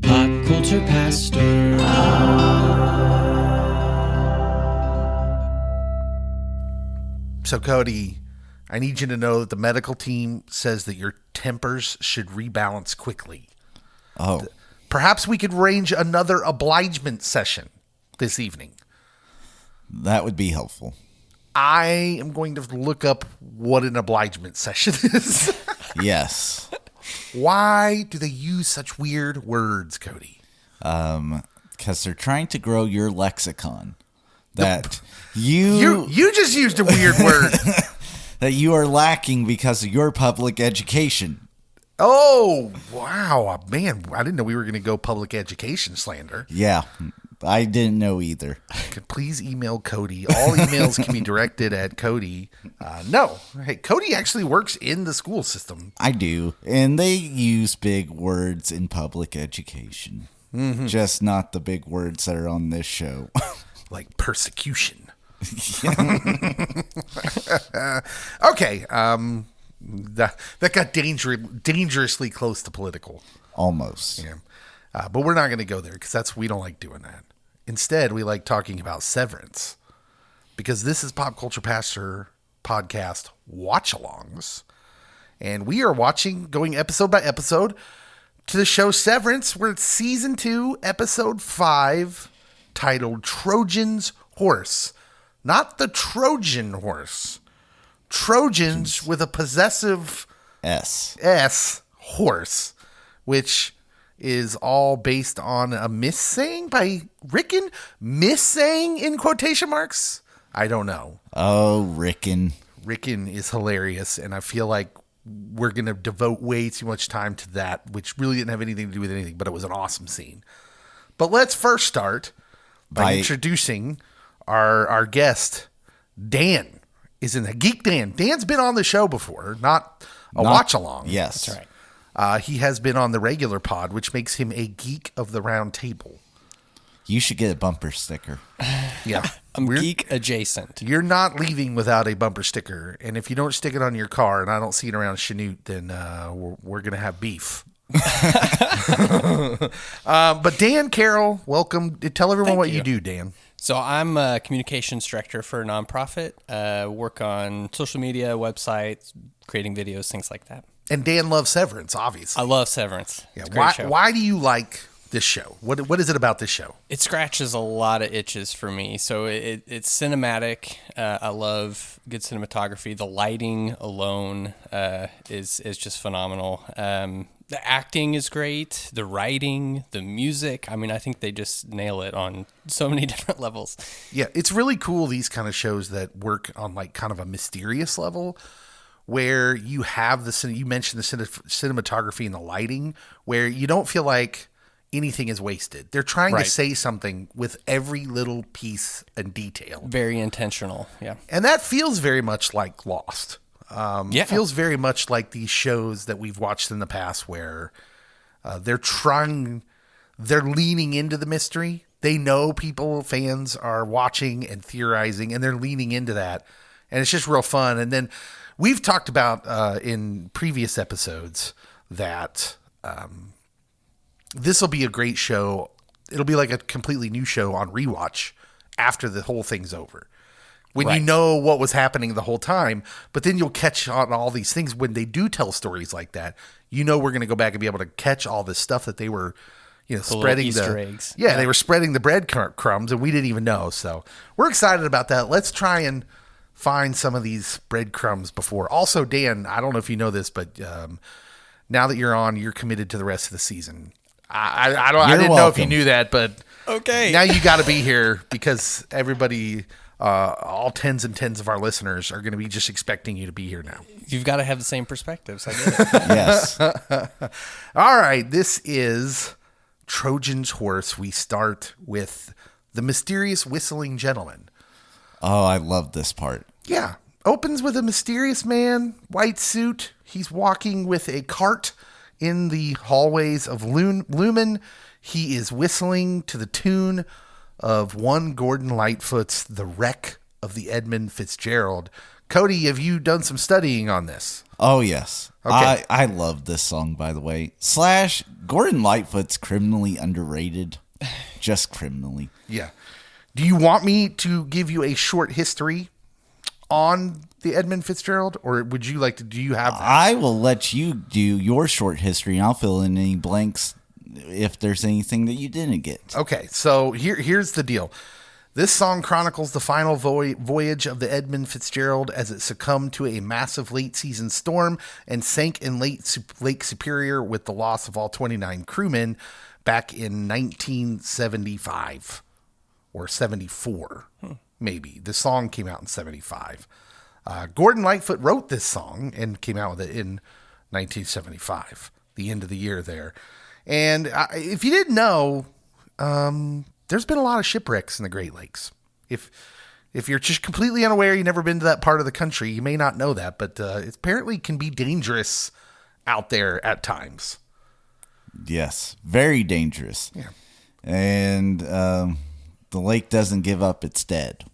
Pop Culture Pastor. So, Cody, I need you to know that the medical team says that your tempers should rebalance quickly. Oh. Perhaps we could arrange another obligement session this evening. That would be helpful. I am going to look up what an obligement session is. Yes. Why do they use such weird words, Cody? Because they're trying to grow your lexicon. That you just used a weird word. that you are lacking because of your public education. Oh, wow. Man, I didn't know we were going to go public education slander. Yeah, I didn't know either. Please email Cody. All emails can be directed at Cody. No. Hey, Cody actually works in the school system. I do. And they use big words in public education. Mm-hmm. Just not the big words that are on this show. Like persecution. Okay. That got dangerously close to political. Almost. Yeah. But we're not going to go there because we don't like doing that. Instead, we like talking about Severance because this is Pop Culture Pastor podcast watch-alongs. And we are going episode by episode to the show Severance. We're at season 2, episode 5, titled Trojan's Horse. Not the Trojan horse. Trojans with a possessive S horse, which is all based on a missaying by Rickon. Missaying in quotation marks? I don't know. Oh, Rickon. Rickon is hilarious, and I feel like we're going to devote way too much time to that, which really didn't have anything to do with anything, but it was an awesome scene. But let's first start by introducing our guest, Dan. Is in the Geek Dan. Dan's been on the show before, not watch-along. Yes. That's right. He has been on the regular pod, which makes him a geek of the round table. You should get a bumper sticker. Yeah. I'm geek adjacent. You're not leaving without a bumper sticker. And if you don't stick it on your car and I don't see it around Chanute, then we're going to have beef. But Dan Carroll, welcome. Tell everyone what you do, Dan. So I'm a communications director for a nonprofit. Work on social media, websites, creating videos, things like that. And Dan loves Severance, obviously. I love Severance. Yeah. It's a great show. Why do you like this show? What is it about this show? It scratches a lot of itches for me. So it's cinematic. I love good cinematography. The lighting alone is just phenomenal. The acting is great. The writing, the music. I mean, I think they just nail it on so many different levels. Yeah, it's really cool, these kind of shows that work on like kind of a mysterious level where you have you mentioned the cinematography and the lighting where you don't feel like anything is wasted. They're trying to say something with every little piece and detail. Very intentional, yeah. And that feels very much like Lost. It feels very much like these shows that we've watched in the past where they're leaning into the mystery. They know fans are watching and theorizing, and they're leaning into that. And it's just real fun. And then we've talked about in previous episodes that this will be a great show. It'll be like a completely new show on rewatch after the whole thing's over. When you know what was happening the whole time, but then you'll catch on all these things when they do tell stories like that. You know we're going to go back and be able to catch all this stuff that they were, spreading Easter eggs. Yeah, they were spreading the breadcrumbs, and we didn't even know. So we're excited about that. Let's try and find some of these breadcrumbs before. Also, Dan, I don't know if you know this, but now that you're on, you're committed to the rest of the season. I didn't know if you knew that, but okay. Now you got to be here because everybody. All tens and tens of our listeners are going to be just expecting you to be here now. You've got to have the same perspectives. I get it. Yes. All right. This is Trojan's Horse. We start with the mysterious whistling gentleman. Oh, I love this part. Yeah. Opens with a mysterious man, white suit. He's walking with a cart in the hallways of Lumon. He is whistling to the tune of one Gordon Lightfoot's The Wreck of the Edmund Fitzgerald. Cody, have you done some studying on this? Oh, yes. Okay. I love this song, by the way. / Gordon Lightfoot's criminally underrated. Just criminally. Yeah. Do you want me to give you a short history on the Edmund Fitzgerald, or would you like to? Do you have that? I will let you do your short history, and I'll fill in any blanks if there's anything that you didn't get. Okay, so here's the deal. This song chronicles the final voyage of the Edmund Fitzgerald as it succumbed to a massive late-season storm and sank in Lake Superior with the loss of all 29 crewmen back in 1975 or 74, maybe. The song came out in 75. Gordon Lightfoot wrote this song and came out with it in 1975, the end of the year there. And if you didn't know, there's been a lot of shipwrecks in the Great Lakes. If you're just completely unaware, you've never been to that part of the country, you may not know that, but it apparently can be dangerous out there at times. Yes, very dangerous. Yeah. And the lake doesn't give up its dead.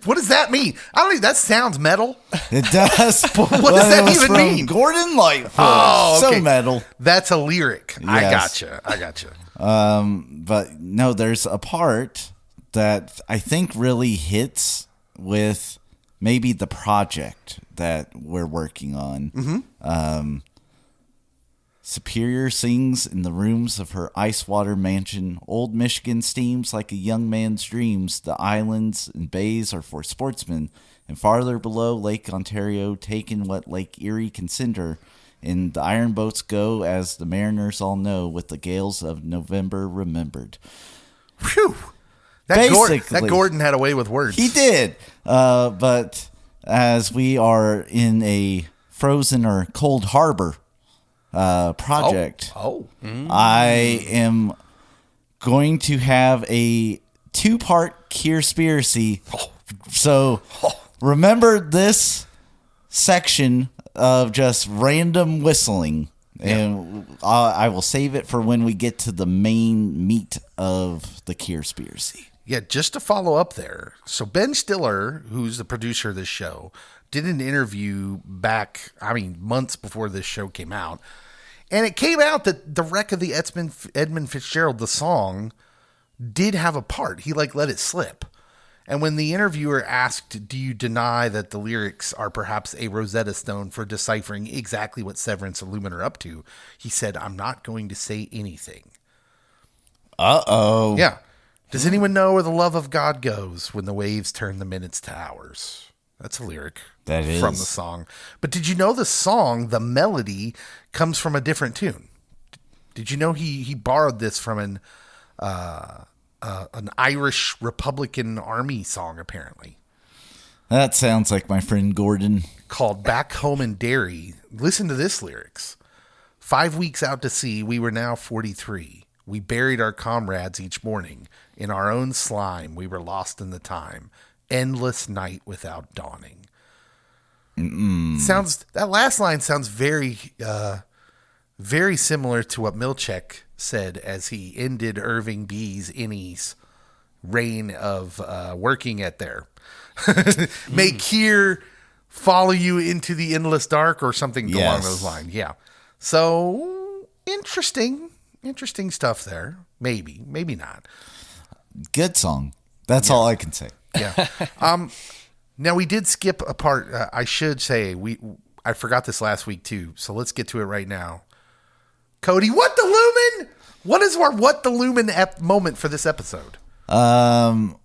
What does that mean? I don't think that sounds metal. It does. What does that even mean? Gordon Lightfoot. Oh, okay. So metal. That's a lyric. Yes. I gotcha. But no, there's a part that I think really hits with maybe the project that we're working on. Mm-hmm. Superior sings in the rooms of her ice water mansion. Old Michigan steams like a young man's dreams. The islands and bays are for sportsmen. And farther below, Lake Ontario taken what Lake Erie can send her. And the iron boats go, as the mariners all know, with the gales of November remembered. Whew. That Gordon had a way with words. He did. But as we are in a frozen or cold harbor project, I am going to have a 2-part Kier-spiracy. So remember this section of just random whistling, and I will save it for when we get to the main meat of the Kier-spiracy. Yeah, just to follow up there. So Ben Stiller, who's the producer of this show, did an interview back, months before this show came out. And it came out that the wreck of the Edmund Fitzgerald, the song, did have a part. He let it slip. And when the interviewer asked, do you deny that the lyrics are perhaps a Rosetta Stone for deciphering exactly what Severance and Lumon are up to, he said, I'm not going to say anything. Uh-oh. Yeah. Does anyone know where the love of God goes when the waves turn the minutes to hours? That's a lyric from the song. But did you know the song, the melody, comes from a different tune? Did you know he borrowed this from an Irish Republican Army song, apparently? That sounds like my friend Gordon. Called Back Home in Derry. Listen to this lyrics. 5 weeks out to sea, we were now 43. We buried our comrades each morning. In our own slime, we were lost in the time. Endless night without dawning. That last line sounds very, very similar to what Milchek said as he ended Irving B's innie's reign of working at there. May Kier follow you into the endless dark or something along those lines. Yeah. So interesting stuff there. Maybe not. Good song. That's all I can say. Yeah. Now we did skip a part. I should say I forgot this last week too. So let's get to it right now. Cody, what the Lumon? What is our what the Lumon moment for this episode? The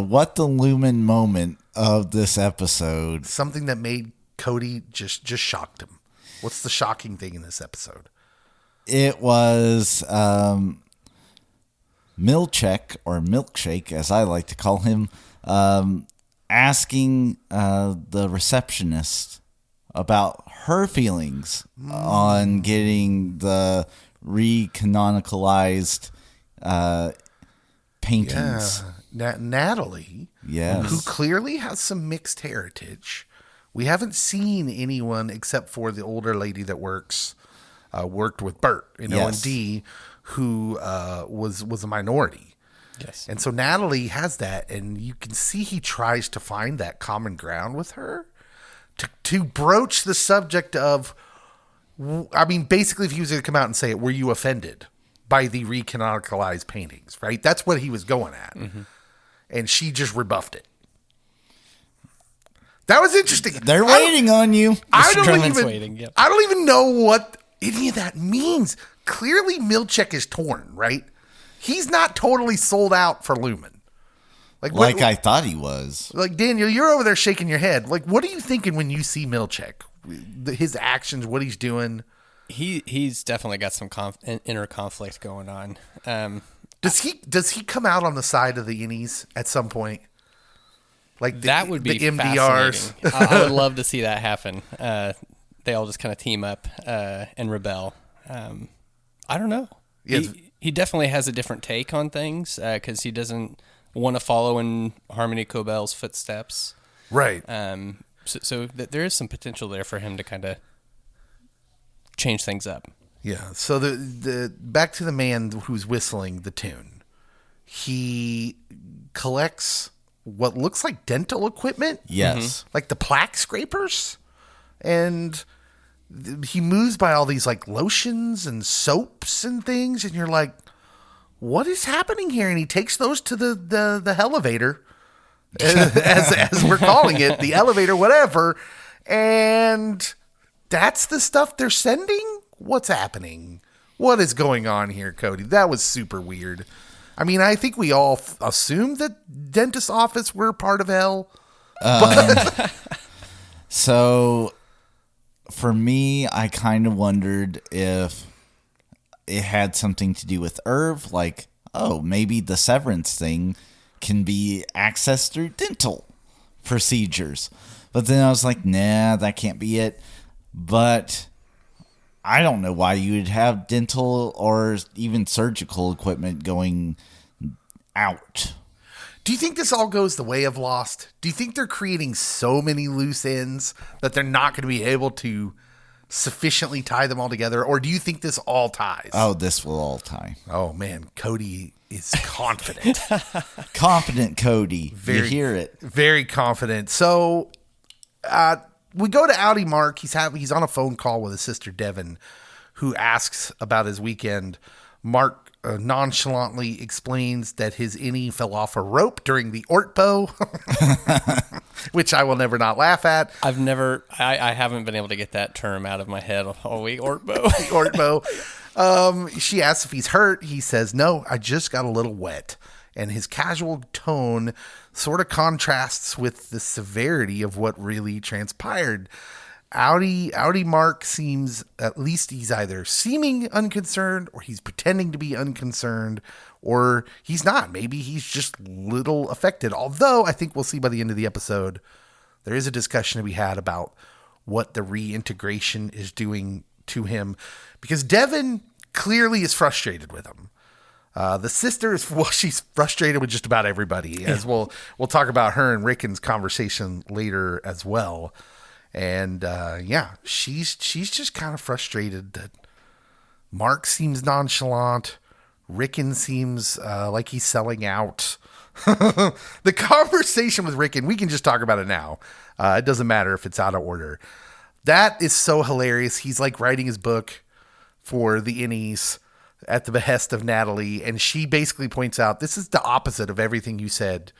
what the Lumon moment of this episode. Something that made Cody just shocked him. What's the shocking thing in this episode? It was Milchek, or Milkshake, as I like to call him, asking the receptionist about her feelings on getting the recanonicalized paintings. Yeah. Natalie, who clearly has some mixed heritage. We haven't seen anyone except for the older lady that worked with Bert in O&D, who was a minority. Yes. And so Natalie has that, and you can see he tries to find that common ground with her to broach the subject of, I mean, basically, if he was going to come out and say it, were you offended by the recanonicalized paintings, right? That's what he was going at. Mm-hmm. And she just rebuffed it. That was interesting. They're waiting on you. I don't even know what any of that means. Clearly, Milchek is torn, right? He's not totally sold out for Lumon. I thought he was. Like, Daniel, you're over there shaking your head. Like, what are you thinking when you see Milchek? His actions, what he's doing? He's definitely got some inner conflict going on. Does he come out on the side of the innies at some point? Like that would be the MDRs. I would love to see that happen. They all just kind of team up and rebel. I don't know. He definitely has a different take on things because he doesn't want to follow in Harmony Cobell's footsteps. Right. So there is some potential there for him to kind of change things up. Yeah. So the back to the man who's whistling the tune. He collects what looks like dental equipment. Yes. Like the plaque scrapers. And he moves by all these like lotions and soaps and things. And you're like, what is happening here? And he takes those to the elevator, as we're calling it, the elevator, whatever. And that's the stuff they're sending? What's happening? What is going on here, Cody? That was super weird. I mean, I think we all assumed that dentist's office were part of hell. So, for me, I kind of wondered if it had something to do with Irv. Like, oh, maybe the Severance thing can be accessed through dental procedures. But then I was like, nah, that can't be it. But I don't know why you would have dental or even surgical equipment going out. Do you think this all goes the way of Lost? Do you think they're creating so many loose ends that they're not going to be able to sufficiently tie them all together? Or do you think this all ties? Oh, this will all tie. Oh, man. Cody is confident. Confident Cody. You hear it. Very confident. So we go to Audi Mark. He's on a phone call with his sister Devin, who asks about his weekend. Mark nonchalantly explains that his innie fell off a rope during the Ortbo, which I will never not laugh at. I haven't been able to get that term out of my head all week. Ortbo. Ortbo. She asks if he's hurt. He says, no, I just got a little wet. And his casual tone sort of contrasts with the severity of what really transpired. Audi Mark seems, at least he's either seeming unconcerned or he's pretending to be unconcerned or he's not. Maybe he's just little affected. Although I think we'll see by the end of the episode, there is a discussion to be had about what the reintegration is doing to him because Devin clearly is frustrated with him. The sister she's frustrated with just about everybody, as we'll talk about her and Rickon's conversation later as well. And she's just kind of frustrated that Mark seems nonchalant. Rickon seems like he's selling out. The conversation with Rickon, we can just talk about it now. It doesn't matter if it's out of order. That is so hilarious. He's like writing his book for the innies at the behest of Natalie, and she basically points out this is the opposite of everything you said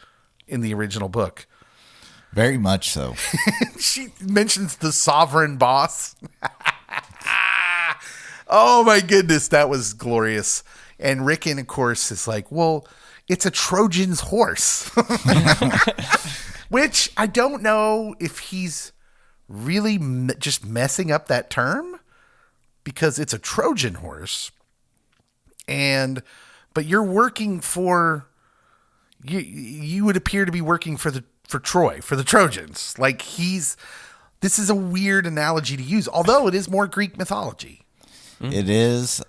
in the original book. Very much so. She mentions the sovereign boss. Oh my goodness, that was glorious. And Rickon, of course, is like, well, it's a Trojan's horse. Which I don't know if he's really just messing up that term because it's a Trojan horse. But you're working for, you would appear to be working for Troy, for the Trojans. Like this is a weird analogy to use, although it is more Greek mythology. It is.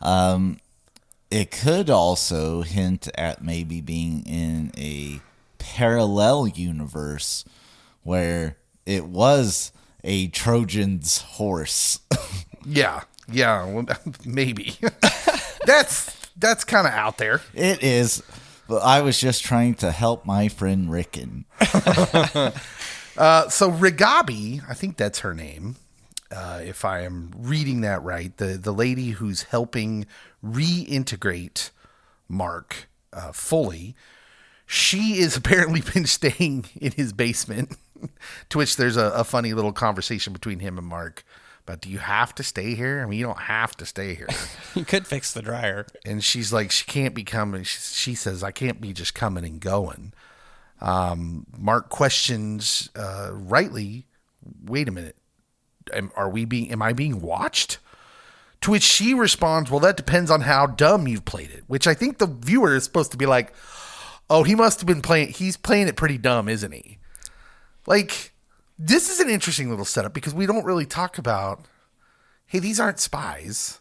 It could also hint at maybe being in a parallel universe where it was a Trojan's horse. Yeah, well, maybe. That's kind of out there. It is. But I was just trying to help my friend Rickon. So Rigabi, I think that's her name, if I am reading that right, the lady who's helping reintegrate Mark fully, she is apparently been staying in his basement, to which there's a funny little conversation between him and Mark. But do you have to stay here? I mean, you don't have to stay here. You could fix the dryer. And she's like, she can't be coming. She says, I can't be just coming and going. Mark questions, rightly, wait a minute. Am I being watched? To which she responds, well, that depends on how dumb you've played it. Which I think the viewer is supposed to be like, oh, he must have been he's playing it pretty dumb, isn't he? Like, this is an interesting little setup because we don't really talk about, hey, these aren't spies.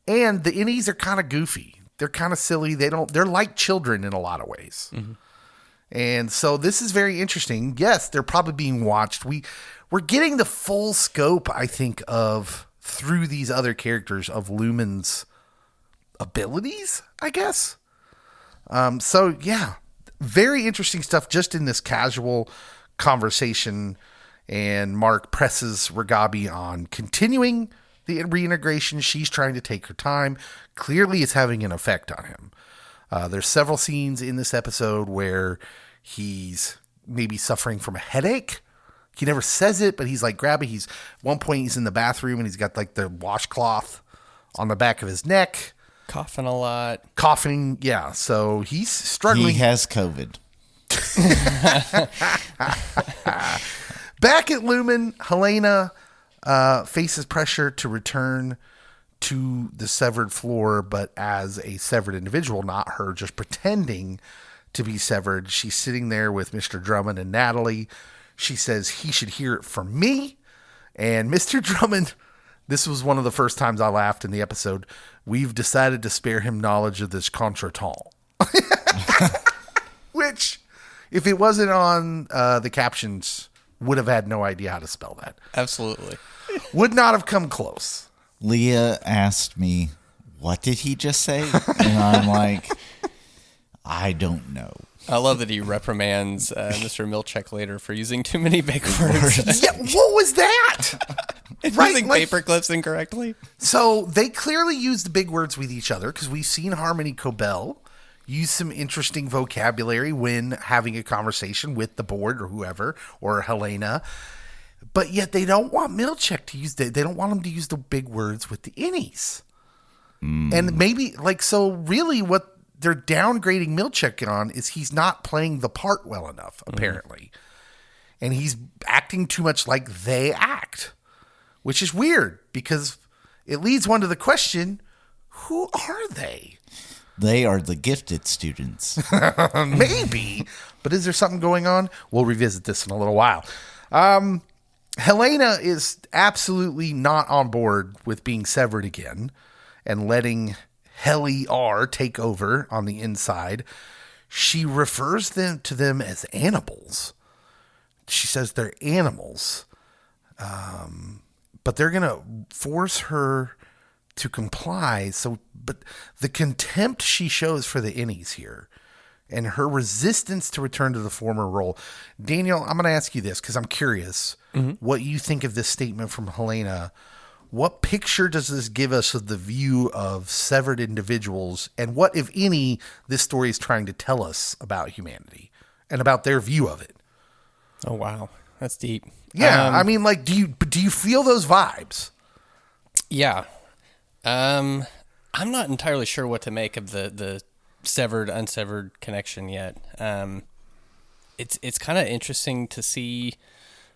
And the innies are kind of goofy. They're kind of silly. They're like children in a lot of ways. Mm-hmm. And so this is very interesting. Yes, they're probably being watched. We're getting the full scope, I think, of through these other characters of Lumon's abilities, I guess. So yeah, very interesting stuff just in this casual conversation. And Mark presses Rigabi on continuing the reintegration. She's trying to take her time. Clearly it's having an effect on him. There's several scenes in this episode where he's maybe suffering from a headache. He never says it, but he's like grabbing. At one point he's in the bathroom and he's got like the washcloth on the back of his neck. Coughing a lot. Coughing, yeah. So he's struggling. He has COVID. Back at Lumon, Helena faces pressure to return to the severed floor, but as a severed individual, not her just pretending to be severed. She's sitting there with Mr. Drummond and Natalie. She says he should hear it from me. And Mr. Drummond, this was one of the first times I laughed in the episode. We've decided to spare him knowledge of this contretemps. Which, if it wasn't on the captions, would have had no idea how to spell that. Absolutely. Would not have come close. Leah asked me, what did he just say? And I'm like, I don't know. I love that he reprimands Mr. Milchek later for using too many big words. Yeah, what was that? Using paper clips incorrectly. So they clearly use the big words with each other because we've seen Harmony Cobell use some interesting vocabulary when having a conversation with the board or whoever, or Helena. But yet they don't want Milchek to use they don't want him to use the big words with the innies. And maybe, so really what they're downgrading Milchek on is he's not playing the part well enough, apparently. And he's acting too much like they act, which is weird because it leads one to the question, who are they? They are the gifted students. Maybe. But is there something going on? We'll revisit this in a little while. Helena is absolutely not on board with being severed again and letting Helly R take over on the inside. She refers to them as animals. She says they're animals. But they're going to force her to comply. But the contempt she shows for the innies here and her resistance to return to the former role. Daniel, I'm going to ask you this because I'm curious what you think of this statement from Helena. What picture does this give us of the view of severed individuals, and what, if any, this story is trying to tell us about humanity and about their view of it? Oh, wow. That's deep. Yeah. I mean, do you feel those vibes? Yeah. I'm not entirely sure what to make of the severed, unsevered connection yet. It's kind of interesting to see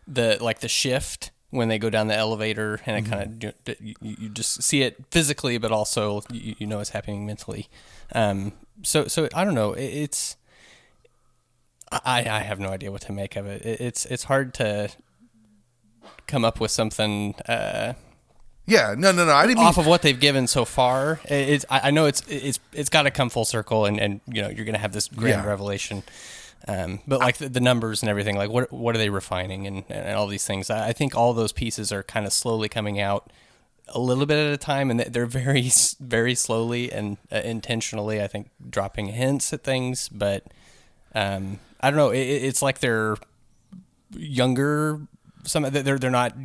the shift when they go down the elevator, and it kind of you just see it physically, but also you know it's happening mentally. So I don't know. I have no idea what to make of it. It's hard to come up with something. Yeah, no. I didn't off of what they've given so far. I know it's got to come full circle, and you're going to have this grand revelation. But the numbers and everything, what are they refining and all these things? I think all those pieces are kind of slowly coming out a little bit at a time, and they're very, very slowly and intentionally, I think, dropping hints at things. But I don't know. It's like they're younger. They're not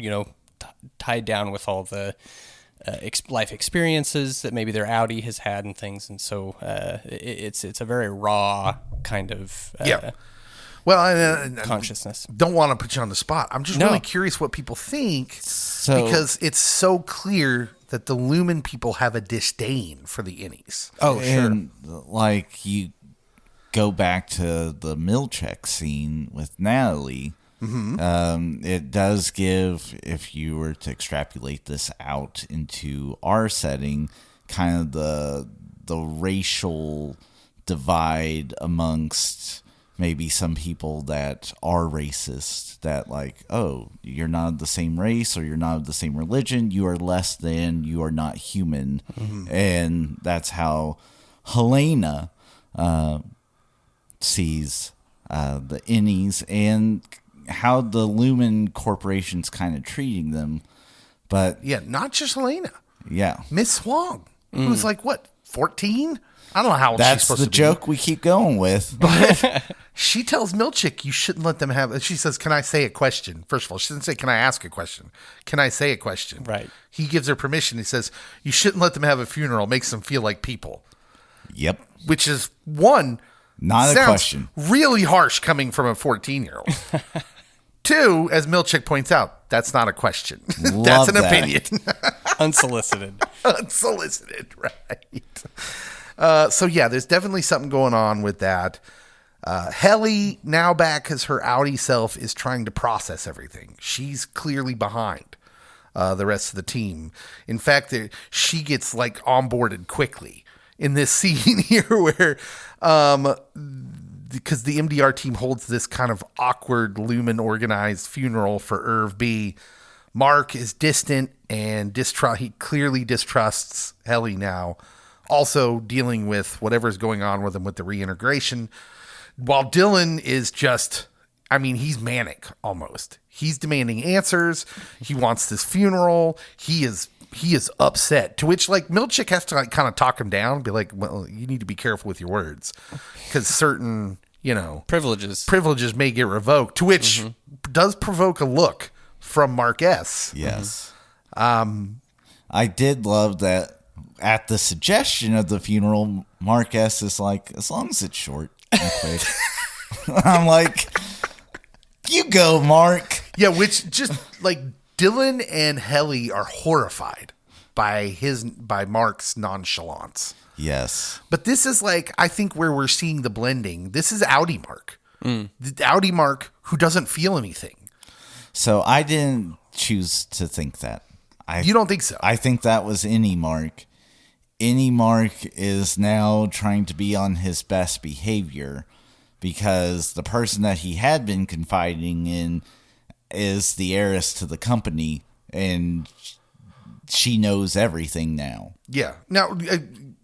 tied down with all the life experiences that maybe their outie has had and things, and so it's a very raw kind of Well, consciousness. Don't want to put you on the spot. I'm just really curious what people think, because it's so clear that the Lumon people have a disdain for the innies. Oh, sure. And like you go back to the Milchek scene with Natalie. Mm-hmm. It does give, if you were to extrapolate this out into our setting, kind of the racial divide amongst maybe some people that are racist, that like, oh, you're not of the same race or you're not of the same religion, you are less than, you are not human. Mm-hmm. And that's how Helena sees the innies and how the Lumon corporation's kind of treating them. But yeah, not just Helena. Yeah. Miss Huang, who's like, what, 14? I don't know how old she's supposed to be. That's the joke we keep going with. But she tells Milchek you shouldn't let them have. She says, "Can I say a question?" First of all, she doesn't say, "Can I ask a question?" "Can I say a question?" Right. He gives her permission. He says, "You shouldn't let them have a funeral. It makes them feel like people." Yep. Which is one, not a question. Really harsh coming from a 14-year-old. Two, as Milchek points out, that's not a question. That's an opinion. Unsolicited. Unsolicited, right. So yeah, there's definitely something going on with that. Helly, now back as her outie self, is trying to process everything. She's clearly behind the rest of the team. In fact, she gets like onboarded quickly in this scene here where, because the MDR team holds this kind of awkward Lumon organized funeral for Irv B. Mark is distant and he clearly distrusts Helly now. Also dealing with whatever's going on with him with the reintegration. While Dylan is just, he's manic almost. He's demanding answers. He wants this funeral. He is upset. To which like Milchek has to like kind of talk him down, be like, well, you need to be careful with your words, because certain, privileges may get revoked. To which does provoke a look from Mark S. Yes. I did love that. At the suggestion of the funeral, Mark S. is like, as long as it's short and quick. I'm like, you go, Mark. Yeah, which just like Dylan and Helly are horrified by Mark's nonchalance. Yes. But this is like, I think where we're seeing the blending. This is outie Mark. The outie Mark who doesn't feel anything. So I didn't choose to think that. You don't think so? I think that was any Mark. Any Mark is now trying to be on his best behavior because the person that he had been confiding in is the heiress to the company, and she knows everything now. Yeah. Now,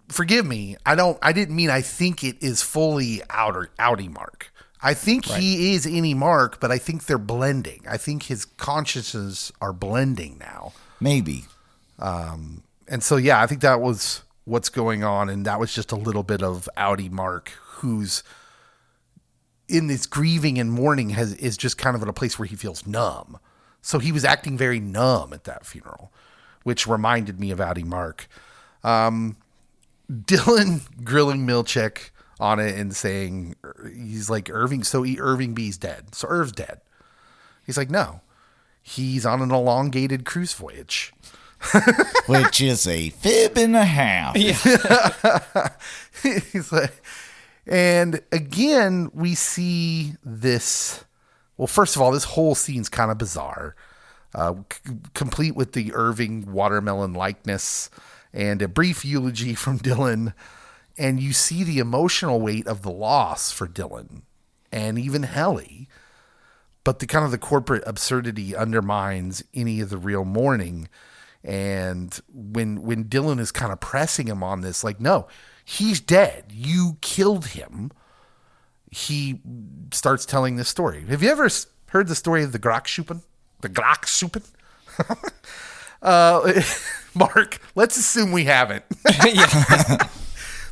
forgive me. I didn't mean I think it is fully outie Mark. I think he is any Mark, but I think they're blending. I think his consciousnesses are blending now. Maybe. And so, yeah, I think that was what's going on. And that was just a little bit of outie Mark, who's in this grieving and mourning is just kind of at a place where he feels numb. So he was acting very numb at that funeral, which reminded me of outie Mark. Dylan grilling Milchek on it and saying, he's like, Irving B's dead. So Irv's dead. He's like, no, he's on an elongated cruise voyage. Which is a fib and a half. Yeah. He's like, and again, we see this. Well, first of all, this whole scene's kind of bizarre, complete with the Irving watermelon likeness and a brief eulogy from Dylan. And you see the emotional weight of the loss for Dylan and even Helly. But the kind of the corporate absurdity undermines any of the real mourning. And when Dylan is kind of pressing him on this, like, no, he's dead. You killed him. He starts telling this story. Have you ever heard the story of the Gråkappan? The Gråkappan? Mark, let's assume we haven't.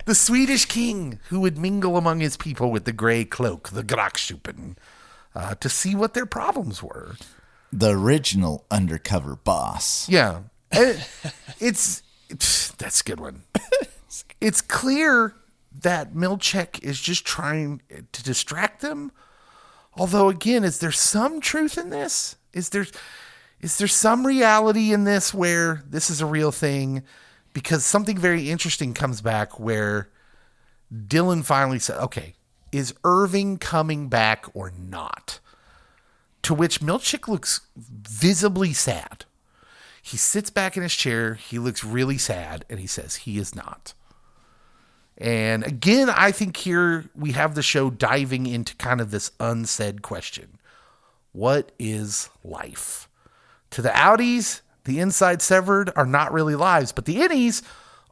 The Swedish king who would mingle among his people with the gray cloak, the Gråkappan. to see what their problems were. The original undercover boss. Yeah. That's a good one. It's clear that Milchek is just trying to distract them. Although, again, is there some truth in this? Is there some reality in this where this is a real thing? Because something very interesting comes back where Dylan finally said, okay, is Irving coming back or not? To which Milchek looks visibly sad. He sits back in his chair. He looks really sad, and he says he is not. And again, I think here we have the show diving into kind of this unsaid question. What is life? To the outies, the inside severed are not really lives, but the innies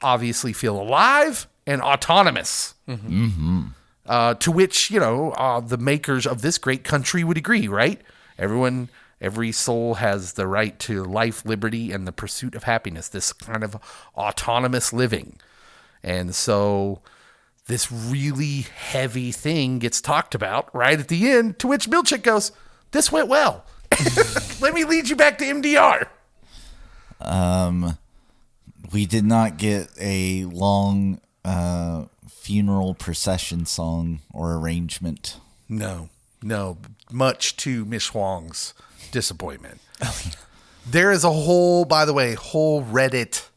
obviously feel alive and autonomous. Mm-hmm. To which, the makers of this great country would agree, right? Every soul has the right to life, liberty, and the pursuit of happiness, this kind of autonomous living. And so this really heavy thing gets talked about right at the end, to which Milchek goes, this went well. Let me lead you back to MDR. We did not get a long funeral procession song or arrangement. No, much to Miss Huang's disappointment. There is a whole Reddit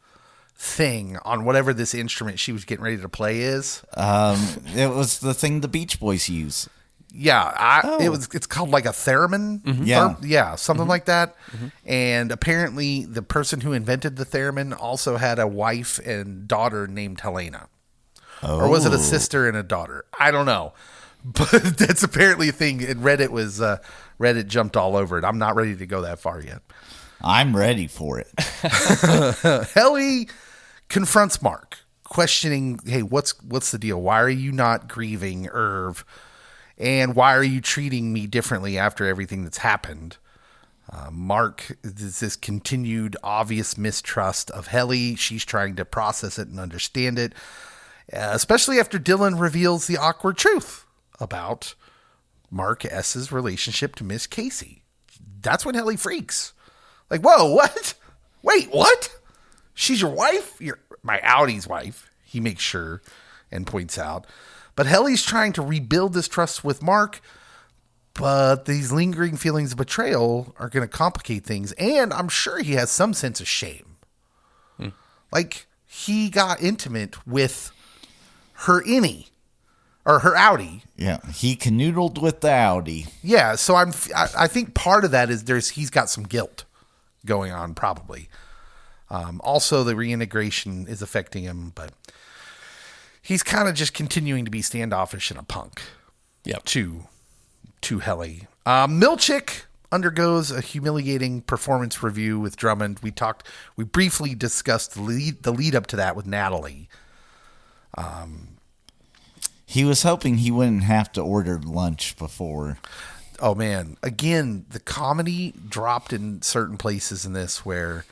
thing on whatever this instrument she was getting ready to play is. It was the thing the Beach Boys use. Yeah, it's called like a theremin. Mm-hmm. Something like that. Mm-hmm. And apparently the person who invented the theremin also had a wife and daughter named Helena. Oh. Or was it a sister and a daughter? I don't know. But that's apparently a thing. And Reddit jumped all over it. I'm not ready to go that far yet. I'm ready for it. Helly confronts Mark, questioning, hey, what's the deal? Why are you not grieving Irv? And why are you treating me differently after everything that's happened? Mark, this continued obvious mistrust of Helly. She's trying to process it and understand it, especially after Dylan reveals the awkward truth about Mark S.'s relationship to Miss Casey. That's when Helly freaks. Like, whoa, what? Wait, what? She's your wife? You're my Audi's wife, he makes sure and points out. But Helly's trying to rebuild this trust with Mark, but these lingering feelings of betrayal are going to complicate things. And I'm sure he has some sense of shame. Like, he got intimate with her innie, or her Audi. Yeah, he canoodled with the Audi. Yeah, so I think part of that is he's got some guilt going on, probably. Also, the reintegration is affecting him, but he's kind of just continuing to be standoffish and a punk. Yep. To Helly. Milchek undergoes a humiliating performance review with Drummond. We briefly discussed the lead up to that with Natalie. He was hoping he wouldn't have to order lunch before. Oh man, again, the comedy dropped in certain places in this where,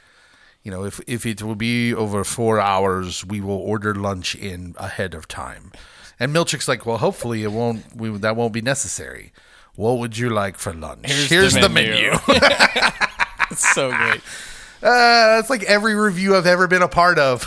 if it will be over 4 hours, we will order lunch in ahead of time. And Milchek's like, well, hopefully that won't be necessary. What would you like for lunch? Here's the menu. It's so great. That's like every review I've ever been a part of.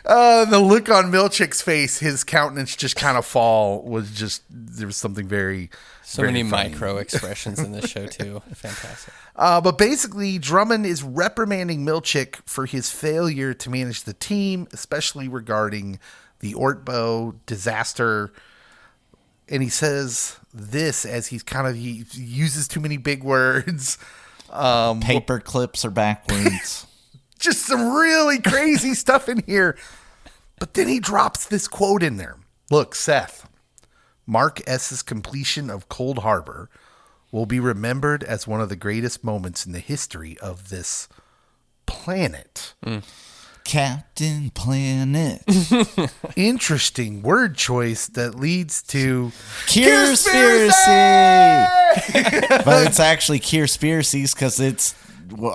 The look on Milchek's face, his countenance just kind of there was something very, so very many funny. micro expressions in this show too. Fantastic. But basically, Drummond is reprimanding Milchek for his failure to manage the team, especially regarding the Ortbo disaster. And he says this as he uses too many big words. Paper clips are backwards. Just some really crazy stuff in here. But then he drops this quote in there. Look, Seth, Mark S.'s completion of Cold Harbor will be remembered as one of the greatest moments in the history of this planet. Captain Planet. Interesting word choice that leads to Kier-spiracy! But it's actually Kier-spiracies because it's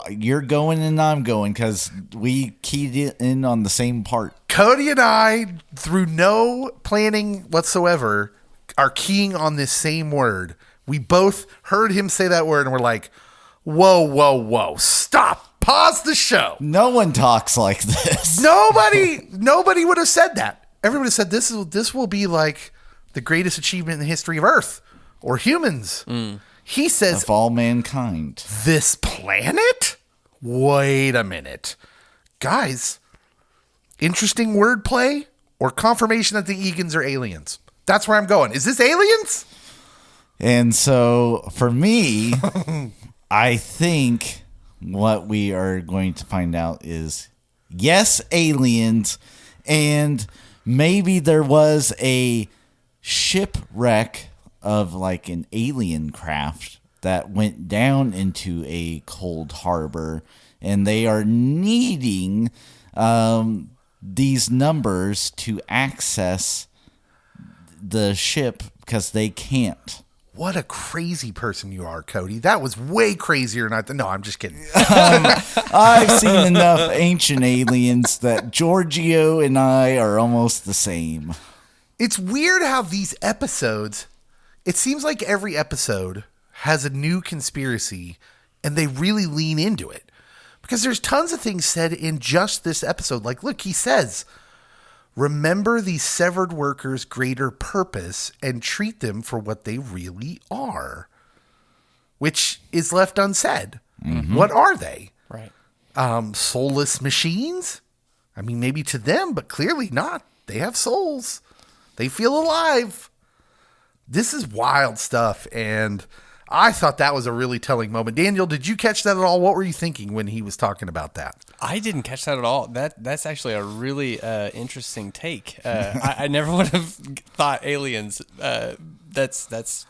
you're going and I'm going because we keyed it in on the same part. Cody and I, through no planning whatsoever, are keying on this same word. We both heard him say that word and we're like, whoa, whoa, whoa, stop, pause the show. No one talks like this. Nobody would have said that. Everybody said this will be like the greatest achievement in the history of Earth or humans. He says, of all mankind. This planet? Wait a minute. Guys, interesting wordplay or confirmation that the Egans are aliens? That's where I'm going. Is this aliens? And so for me, I think what we are going to find out is yes, aliens, and maybe there was a shipwreck of like an alien craft that went down into a cold harbor, and they are needing these numbers to access the ship because they can't. What a crazy person you are, Cody. That was way crazier than I thought. No, I'm just kidding. I've seen enough Ancient Aliens that Giorgio and I are almost the same. It's weird how these episodes, it seems like every episode has a new conspiracy and they really lean into it. Because there's tons of things said in just this episode. Like, look, he says, remember these severed workers' greater purpose and treat them for what they really are. Which is left unsaid. Mm-hmm. What are they? Right. Soulless machines? I mean, maybe to them, but clearly not. They have souls. They feel alive. This is wild stuff, and I thought that was a really telling moment. Daniel, did you catch that at all? What were you thinking when he was talking about that? I didn't catch that at all. That's actually a really interesting take. I never would have thought aliens. That's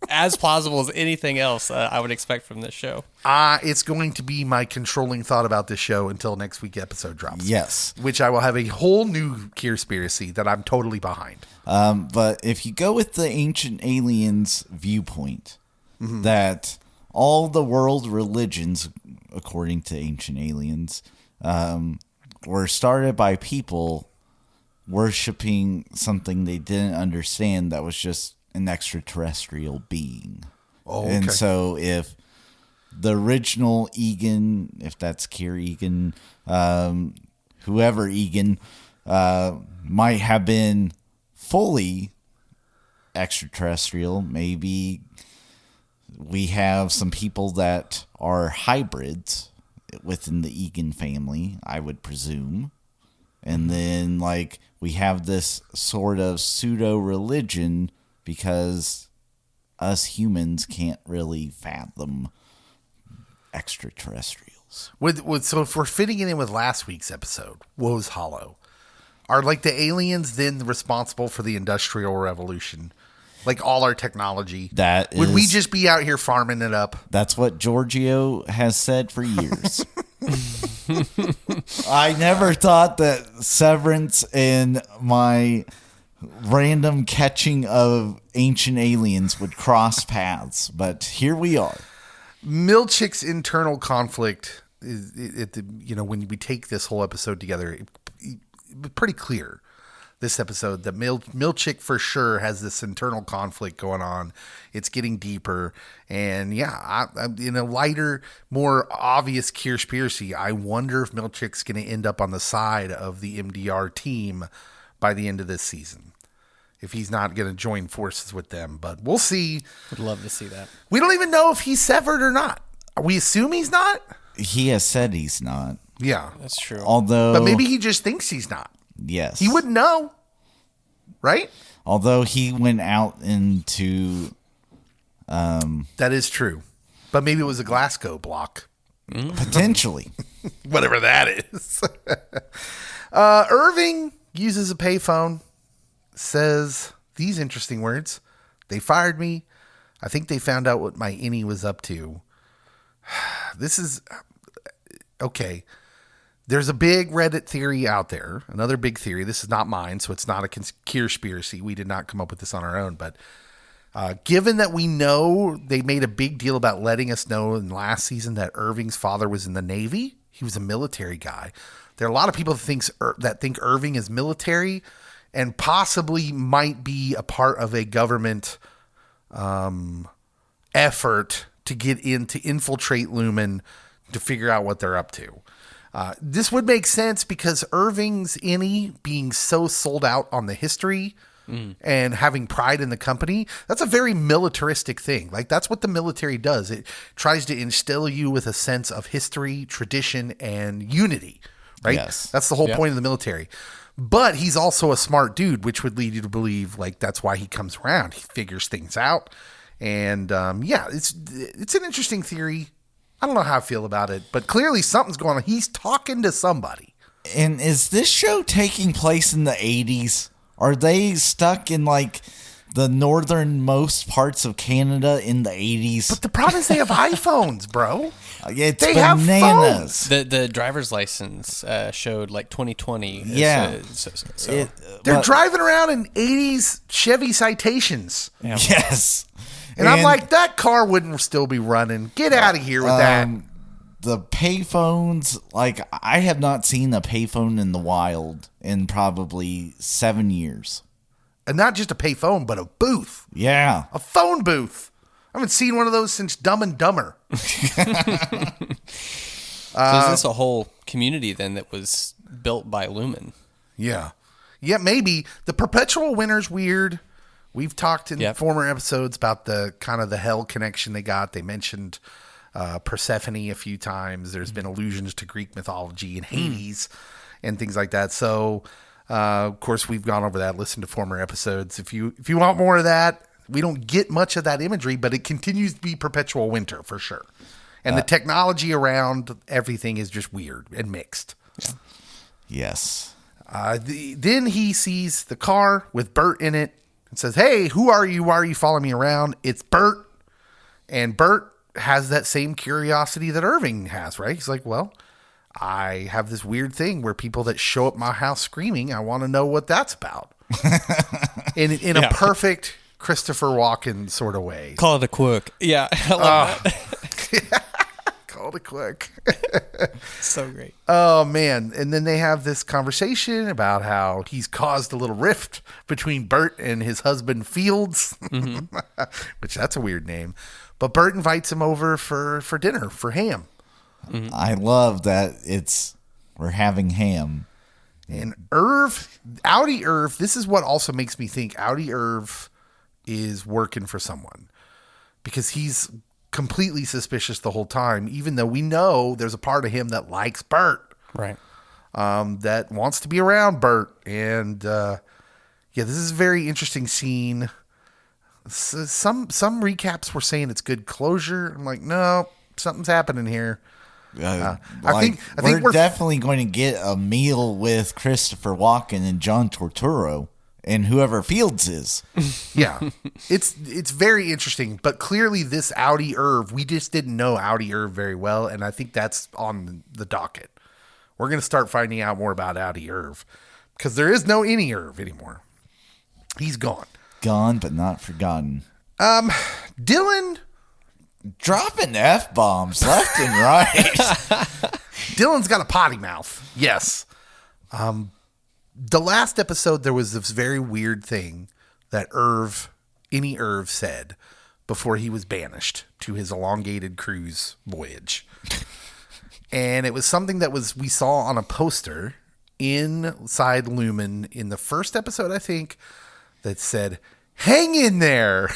as plausible as anything else I would expect from this show. It's going to be my controlling thought about this show until next week's episode drops. Yes. Which I will have a whole new Kier-spiracy that I'm totally behind. But if you go with the Ancient Aliens viewpoint, that all the world religions, according to Ancient Aliens, were started by people worshiping something they didn't understand that was just an extraterrestrial being. Oh, okay. And so if the original Egan, if that's Kier Egan, whoever Egan, might have been fully extraterrestrial, maybe we have some people that are hybrids within the Egan family, I would presume. And then like we have this sort of pseudo religion because us humans can't really fathom extraterrestrials. So if we're fitting it in with last week's episode, Woe's Hollow, are like the aliens then responsible for the Industrial Revolution? Like all our technology? Would we just be out here farming it up? That's what Giorgio has said for years. I never thought that Severance and my random catching of Ancient Aliens would cross paths, but here we are. Milchick's internal conflict is when we take this whole episode together, it's pretty clear this episode that Milchick for sure has this internal conflict going on. It's getting deeper, and in a lighter, more obvious Kier-spiracy, I wonder if Milchick's going to end up on the side of the MDR team by the end of this season. If he's not going to join forces with them, but we'll see. Would love to see that. We don't even know if he's severed or not. We assume he's not. He has said he's not. Yeah, that's true. But maybe he just thinks he's not. Yes, he wouldn't know, right? Although he went out into, that is true, but maybe it was a Glasgow block, potentially, whatever that is. Irving uses a payphone. Says these interesting words. They fired me. I think they found out what my innie was up to. This is okay. There's a big Reddit theory out there. Another big theory. This is not mine, so it's not a Kier-spiracy. We did not come up with this on our own. But given that we know they made a big deal about letting us know in last season that Irving's father was in the Navy, he was a military guy. There are a lot of people that think Irving is military. and possibly might be a part of a government effort to get in to infiltrate Lumon to figure out what they're up to. This would make sense because Irving's innie being so sold out on the history and having pride in the company, that's a very militaristic thing. Like, that's what the military does. It tries to instill you with a sense of history, tradition, and unity, right? Yes. That's the whole point of the military. But he's also a smart dude, which would lead you to believe, like, that's why he comes around. He figures things out. And, it's an interesting theory. I don't know how I feel about it, but clearly something's going on. He's talking to somebody. And is this show taking place in the 80s? Are they stuck in like the northernmost parts of Canada in the 80s? But the problem is they have iPhones, bro. It's they bananas. have phones. The driver's license showed like 2020. Yeah. They're driving around in 80s Chevy Citations. Yeah. Yes. And I'm like, that car wouldn't still be running. Get out of here with that. The payphones, like, I have not seen a payphone in the wild in probably 7 years. And not just a payphone, but a booth. Yeah. A phone booth. I haven't seen one of those since Dumb and Dumber. So is this a whole community then that was built by Lumon? Yeah. Yeah, maybe. The perpetual winter's weird. We've talked in former episodes about the kind of the hell connection they got. They mentioned Persephone a few times. There's been allusions to Greek mythology and Hades and things like that. So, of course, we've gone over that. Listen to former episodes. If you want more of that, we don't get much of that imagery, but it continues to be perpetual winter for sure. And the technology around everything is just weird and mixed. Yeah. Yes. Then he sees the car with Bert in it and says, "Hey, who are you? Why are you following me around?" It's Bert. And Bert has that same curiosity that Irving has, right? He's like, well, I have this weird thing where people that show up my house screaming, I want to know what that's about. in a perfect Christopher Walken sort of way. Call it a quirk. Yeah, I love that. Call it a quirk. So great. Oh, man. And then they have this conversation about how he's caused a little rift between Bert and his husband Fields, which that's a weird name. But Bert invites him over for dinner, for ham. I love that we're having ham. And Audi Irv, this is what also makes me think Audi Irv is working for someone. Because he's completely suspicious the whole time, even though we know there's a part of him that likes Bert. Right. That wants to be around Bert. And this is a very interesting scene. Some recaps were saying it's good closure. I'm like, no, something's happening here. I think we're definitely going to get a meal with Christopher Walken and John Turturro and whoever Fields is. Yeah, it's very interesting. But clearly, this Audi Irv, we just didn't know Audi Irv very well, and I think that's on the docket. We're going to start finding out more about Audi Irv because there is no any Irv anymore. He's gone. Gone, but not forgotten. Dylan dropping F-bombs left and right. Dylan's got a potty mouth. Yes. The last episode, there was this very weird thing that Irv said before he was banished to his elongated cruise voyage. And it was something that we saw on a poster inside Lumon in the first episode, I think, that said, "Hang in there."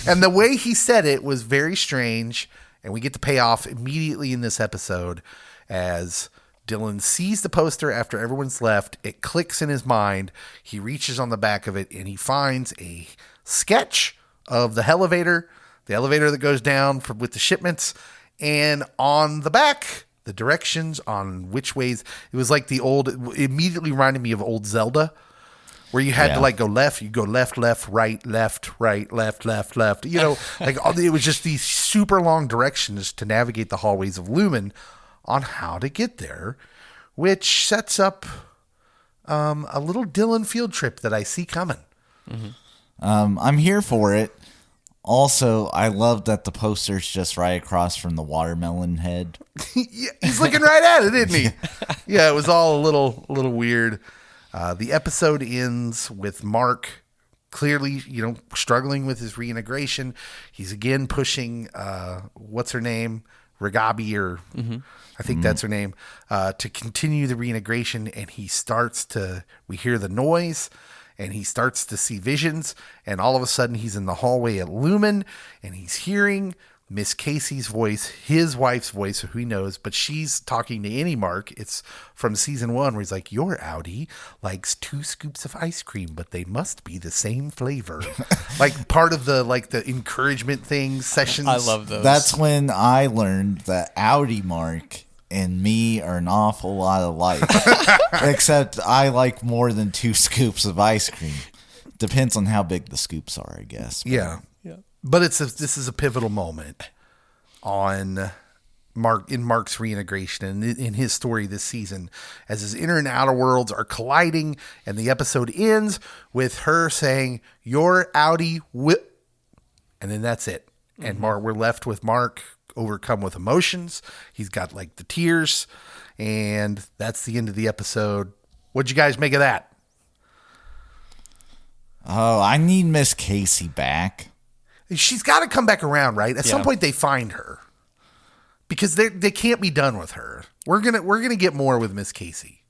And the way he said it was very strange. And we get the payoff immediately in this episode as Dylan sees the poster after everyone's left. It clicks in his mind. He reaches on the back of it and he finds a sketch of the elevator that goes down with the shipments. And on the back, the directions on which ways. It was like it immediately reminded me of old Zelda, where you had to like go left, you go left, right, left, left. You know, like it was just these super long directions to navigate the hallways of Lumon on how to get there, which sets up a little Dylan field trip that I see coming. I'm here for it. Also, I love that the poster's just right across from the watermelon head. Yeah, he's looking right at it, isn't he? Yeah, it was all a little weird. The episode ends with Mark clearly, struggling with his reintegration. He's again pushing, what's her name? Ragabi, or I think that's her name, to continue the reintegration. And we hear the noise, and he starts to see visions. And all of a sudden he's in the hallway at Lumon, and he's hearing Miss Casey's voice, his wife's voice, who he knows, but she's talking to Mark. It's from season 1, where he's like, your Audi likes 2 scoops of ice cream, but they must be the same flavor. Like part of the encouragement thing sessions. I love those. That's when I learned that Audi Mark and me are an awful lot alike. Except I like more than 2 scoops of ice cream. Depends on how big the scoops are, I guess. But Yeah. But this is a pivotal moment on Mark's reintegration and in his story this season, as his inner and outer worlds are colliding, and the episode ends with her saying, "Your Audi whip," and then that's it. And we're left with Mark overcome with emotions. He's got the tears, and that's the end of the episode. What'd you guys make of that? Oh, I need Miss Casey back. She's got to come back around, right? At some point, they find her, because they can't be done with her. We're gonna get more with Miss Casey.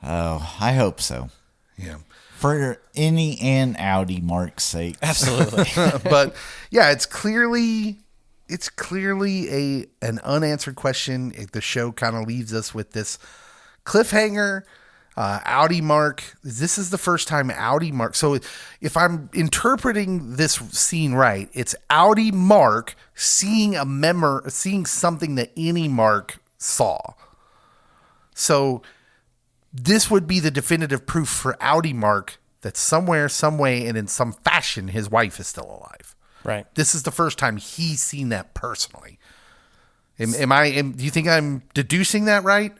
Oh, I hope so. Yeah, for any and Audi Mark's sake. Absolutely. But yeah, it's clearly an unanswered question. The show kind of leaves us with this cliffhanger. Audi Mark, this is the first time Audi Mark. So if I'm interpreting this scene right, it's Audi Mark seeing something that any Mark saw. So this would be the definitive proof for Audi Mark that somewhere, some way, and in some fashion, his wife is still alive. Right. This is the first time he's seen that personally. Do you think I'm deducing that right?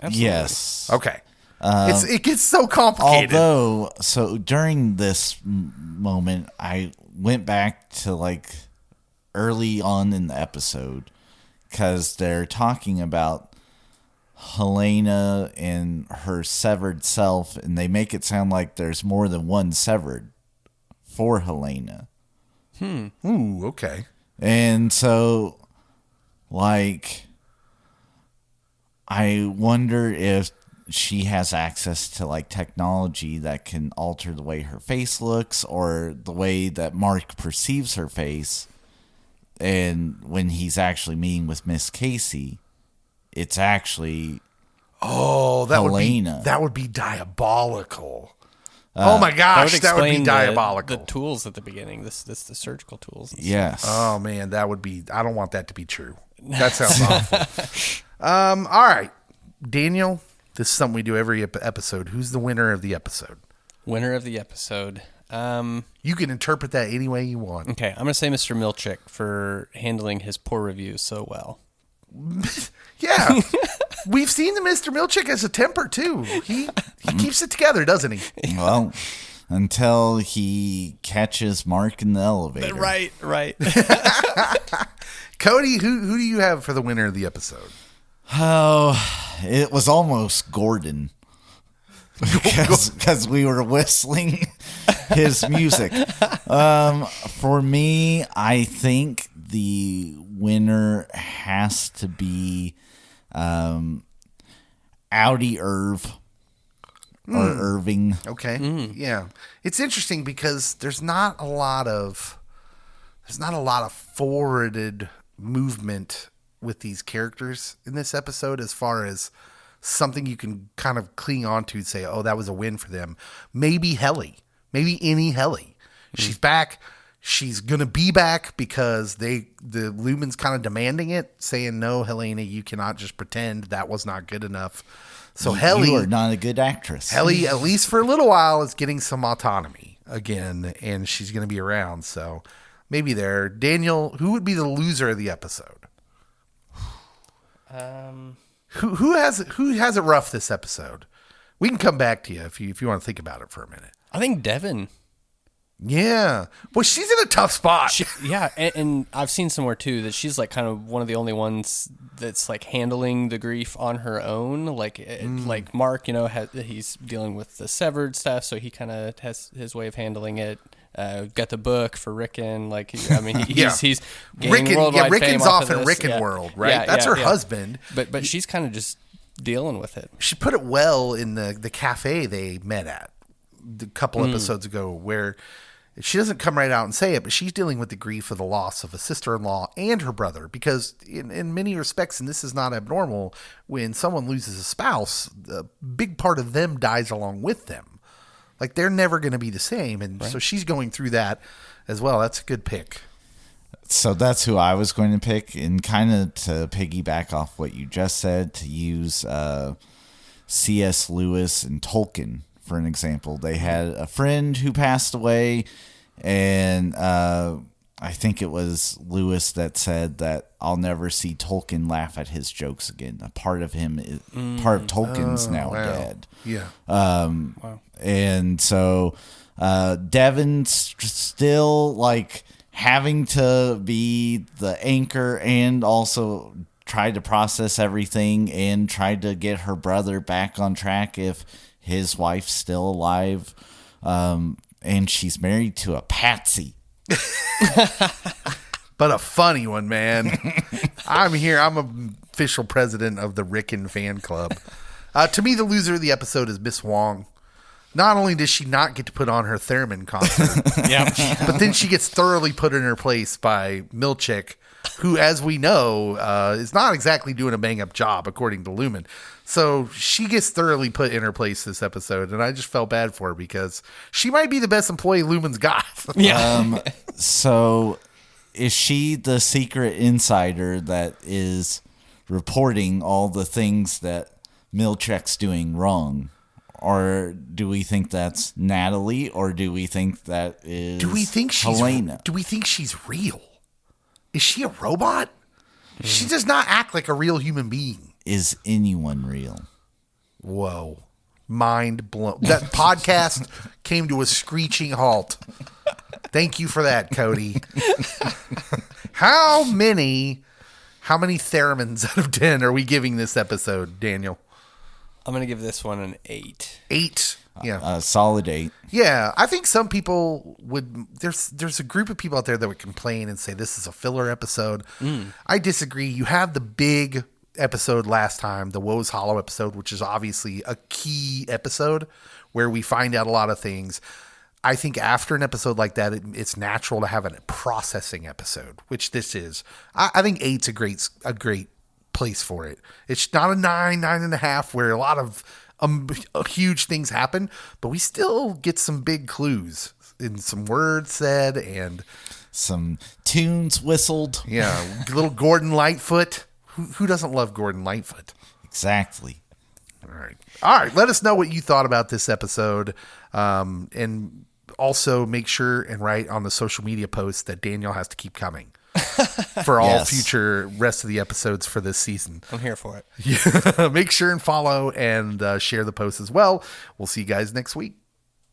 Absolutely. Yes. Okay. It gets so complicated. Although, so during this moment, I went back to early on in the episode, because they're talking about Helena and her severed self, and they make it sound like there's more than one severed for Helena. Ooh, okay. And so, I wonder if she has access to technology that can alter the way her face looks, or the way that Mark perceives her face. And when he's actually meeting with Miss Casey, it's actually Helena. That would be diabolical. Oh my gosh, that would be diabolical. The tools at the beginning, the surgical tools. Yes. Oh man, that would be. I don't want that to be true. That sounds awful. All right, Daniel. This is something we do every episode. Who's the winner of the episode? Winner of the episode. You can interpret that any way you want. Okay, I'm going to say Mr. Milchick for handling his poor reviews so well. Yeah. We've seen the Mr. Milchick as a temper, too. He keeps it together, doesn't he? Well, until he catches Mark in the elevator. Right. Cody, who do you have for the winner of the episode? Oh, it was almost Gordon, because we were whistling his music. For me, I think the winner has to be Audi Irv or Irving. Okay, yeah, it's interesting because there's not a lot of forwarded movement with these characters in this episode, as far as something you can kind of cling on to and say, oh, that was a win for them. Maybe Helly. Maybe any Helly. She's back. She's going to be back because the Lumon's kind of demanding it, saying, no, Helena, you cannot just pretend that was not good enough. So Helly, you are not a good actress. Helly, at least for a little while, is getting some autonomy again, and she's going to be around. So maybe there. Daniel, who would be the loser of the episode? Who has it rough this episode? We can come back to you if you want to think about it for a minute. I think Devin. Yeah. Well, she's in a tough spot. And I've seen somewhere too that she's like kind of one of the only ones that's like handling the grief on her own. Like like Mark, he's dealing with the severed stuff, so he kind of has his way of handling it. Got the book for Rickon. Like, he's gaining worldwide fame Rickon's off off of in this. Rickon world, right? That's her husband. But she's kind of just dealing with it. She put it well in the cafe they met at a couple episodes ago, where she doesn't come right out and say it, but she's dealing with the grief of the loss of a sister-in-law and her brother, because in many respects, and this is not abnormal, when someone loses a spouse, a big part of them dies along with them. Like, they're never going to be the same. And so she's going through that as well. That's a good pick. So that's who I was going to pick. And kind of to piggyback off what you just said, to use C.S. Lewis and Tolkien for an example. They had a friend who passed away, and I think it was Lewis that said that I'll never see Tolkien laugh at his jokes again. A part of him, part of Tolkien's now dead. Yeah. Wow. And so Devin's still like having to be the anchor and also try to process everything and try to get her brother back on track if his wife's still alive. And she's married to a patsy. But a funny one, man. I'm here. I'm official president of the Rickon fan club. To me, the loser of the episode is Miss Huang. Not only does she not get to put on her theremin concert, but then she gets thoroughly put in her place by Milchick, who, as we know, is not exactly doing a bang-up job, according to Lumon. So she gets thoroughly put in her place this episode, and I just felt bad for her because she might be the best employee Lumon's got. So is she the secret insider that is reporting all the things that Milchick's doing wrong? Or do we think that's Natalie? Or do we think that is Helena? Do we think she's real? Is she a robot? She does not act like a real human being. Is anyone real? Whoa. Mind blown. That podcast came to a screeching halt. Thank you for that, Cody. How many theremins out of 10 are we giving this episode, Daniel? I'm going to give this one an 8. 8. Yeah. A solid 8. Yeah. I think some people would, there's a group of people out there that would complain and say this is a filler episode. I disagree. You have the big episode last time, the Woe's Hollow episode, which is obviously a key episode where we find out a lot of things. I think after an episode like that, it's natural to have a processing episode, which this is. I think 8's a great place for it. It's not a 9.5, where a lot of huge things happen, but we still get some big clues in some words said and some tunes whistled. Yeah, little Gordon Lightfoot. Who doesn't love Gordon Lightfoot? Exactly. All right. Let us know what you thought about this episode, and also make sure and write on the social media posts that Daniel has to keep coming. For all future rest of the episodes for this season. I'm here for it. Yeah. Make sure and follow and share the post as well. We'll see you guys next week.